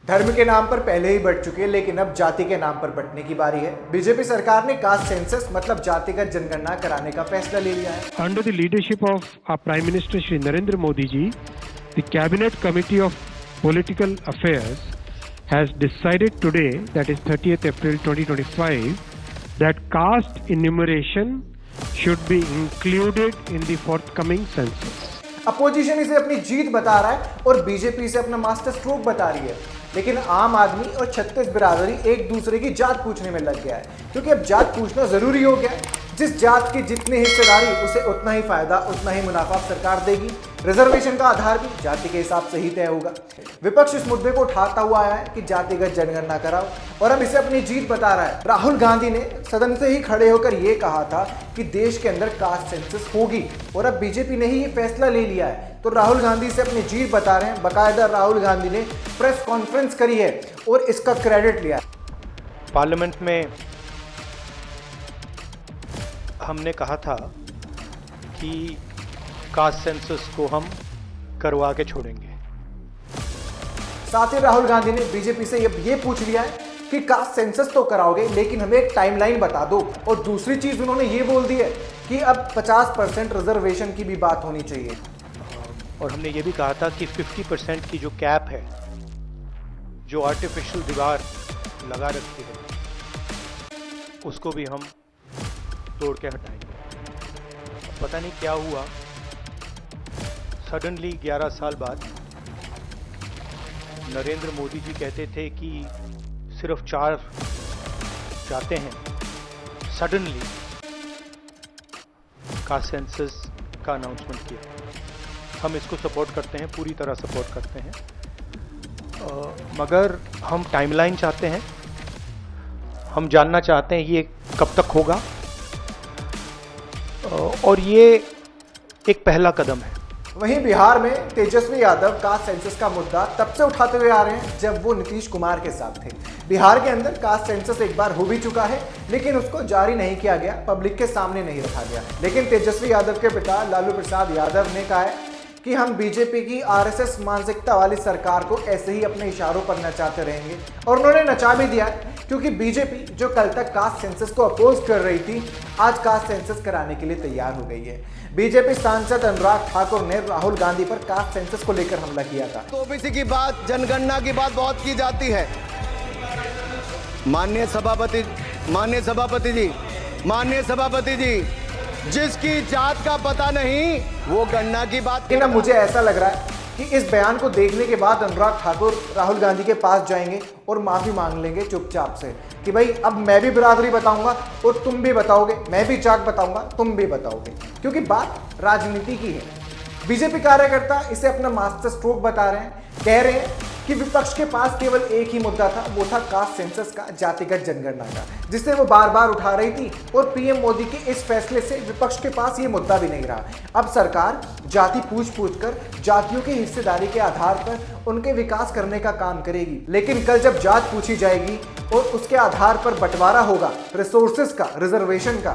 धर्म के नाम पर पहले ही बढ़ चुके, लेकिन अब जाति के नाम पर बंटने की बारी है। बीजेपी सरकार ने कास्ट सेंसस मतलब जातिगत जनगणना कराने का फैसला ले लिया है। Under the leadership of our Prime Minister Shri Narendra Modi ji, the Cabinet Committee of Political Affairs has decided today, that is 30th April 2025, that caste enumeration should be included in the forthcoming census. Opposition इसे अपनी जीत बता रहा है और BJP इसे अपना master stroke बता रही है, लेकिन आम आदमी और छत्तीस बिरादरी एक दूसरे की जात पूछने में लग गया है, क्योंकि अब जात पूछना जरूरी हो गया है। जिस जात की जितनी हिस्सेदारी उसे उतना ही फायदा, उतना ही मुनाफा सरकार देगी। रिजर्वेशन का आधार भी जाति के हिसाब से ही तय होगा। विपक्ष इस मुद्दे को उठाता हुआ आया है कि जातिगत जनगणना कराओ, और अब इसे अपनी जीत बता रहा है। राहुल गांधी ने सदन से ही खड़े होकर यह कहा था कि देश के अंदर कास्ट सेंसस होगी, और अब बीजेपी ने ही ये फैसला ले लिया है, तो राहुल गांधी से अपनी जीत बता रहे हैं। बाकायदा राहुल गांधी ने प्रेस कॉन्फ्रेंस करी है और इसका क्रेडिट लिया है। पार्लियामेंट में हमने कहा था कि कास्ट सेंसस को हम करवा के छोड़ेंगे। साथ ही राहुल गांधी ने बीजेपी से ये पूछ लिया है कि कास्ट सेंसस तो कराओगे, लेकिन हमें एक टाइमलाइन बता दो। और दूसरी चीज उन्होंने ये बोल दी है कि अब 50% रिजर्वेशन की भी बात होनी चाहिए। और हमने ये भी कहा था कि 50% की जो कैप है, जो आर्टिफिशियल दीवार लगा रखी है, उसको भी हम तोड़ के हटाएंगे। पता नहीं क्या हुआ, सडनली 11 साल बाद नरेंद्र मोदी जी कहते थे कि सिर्फ 4 जाते हैं, सडनली कास्ट सेंसस का अनाउंसमेंट किया। हम इसको सपोर्ट करते हैं, पूरी तरह सपोर्ट करते हैं, मगर हम टाइमलाइन चाहते हैं। हम जानना चाहते हैं ये कब तक होगा, और ये एक पहला कदम है। वहीं बिहार में तेजस्वी यादव कास्ट सेंसस का मुद्दा तब से उठाते हुए आ रहे हैं जब वो नीतीश कुमार के साथ थे। बिहार के अंदर कास्ट सेंसस एक बार हो भी चुका है, लेकिन उसको जारी नहीं किया गया, पब्लिक के सामने नहीं रखा गया। लेकिन तेजस्वी यादव के पिता लालू प्रसाद यादव ने कहा है कि हम बीजेपी की आरएसएस मानसिकता वाली सरकार को ऐसे ही अपने इशारों पर नचाते रहेंगे, और उन्होंने नचा भी दिया है, क्योंकि बीजेपी जो कल तक कास्ट सेंसस को अपोज कर रही थी, आज कास्ट सेंसस कराने के लिए तैयार हो गई है। बीजेपी सांसद अनुराग ठाकुर ने राहुल गांधी पर कास्ट सेंसस को लेकर हमला किया था। तो ओबीसी की बात, जनगणना की बात बहुत की जाती है। माननीय सभापति जी, जिसकी जात का पता नहीं वो गणना की बात। लेकिन अब मुझे ऐसा लग रहा है कि इस बयान को देखने के बाद अनुराग ठाकुर राहुल गांधी के पास जाएंगे और माफी मांग लेंगे चुपचाप से कि भाई अब मैं भी बिरादरी बताऊंगा और तुम भी बताओगे, मैं भी जात बताऊंगा, तुम भी बताओगे, क्योंकि बात राजनीति की है। बीजेपी कार्यकर्ता इसे अपना मास्टर स्ट्रोक बता रहे हैं, कह रहे हैं कि विपक्ष के पास केवल एक ही मुद्दा था, वो था कास्ट सेंसस का, जातिगत जनगणना का, जिसे वो बार बार उठा रही थी। और पीएम मोदी के इस फैसले से विपक्ष के पास ये मुद्दा भी नहीं रहा। अब सरकार जाति पूछ कर जातियों की हिस्सेदारी के आधार पर उनके विकास करने का काम करेगी। लेकिन कल जब जात पूछी जाएगी और उसके आधार पर बंटवारा होगा रिसोर्सेज का, रिजर्वेशन का,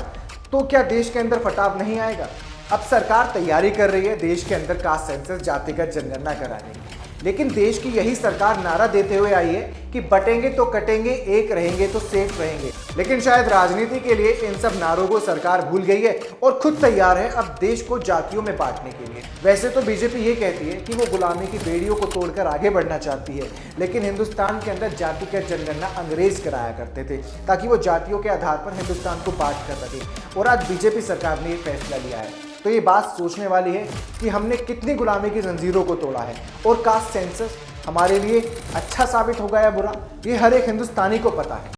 तो क्या देश के अंदर फटाव नहीं आएगा? अब सरकार तैयारी कर रही है देश के अंदर कास्ट सेंसस, जातिगत जनगणना कराने की, लेकिन देश की यही सरकार नारा देते हुए आई है कि बटेंगे तो कटेंगे, एक रहेंगे तो सेफ रहेंगे। लेकिन शायद राजनीति के लिए इन सब नारों को सरकार भूल गई है और खुद तैयार है अब देश को जातियों में बांटने के लिए। वैसे तो बीजेपी ये कहती है कि वो गुलामी की बेड़ियों को तोड़कर आगे बढ़ना चाहती है, लेकिन हिंदुस्तान के अंदर जातिगत जनगणना अंग्रेज कराया करते थे ताकि वो जातियों के आधार पर हिंदुस्तान को बांट कर रखे, और आज बीजेपी सरकार ने ये फैसला लिया है। तो ये बात सोचने वाली है कि हमने कितनी गुलामी की जंजीरों को तोड़ा है, और कास्ट सेंसस हमारे लिए अच्छा साबित होगा या बुरा, ये हर एक हिंदुस्तानी को पता है।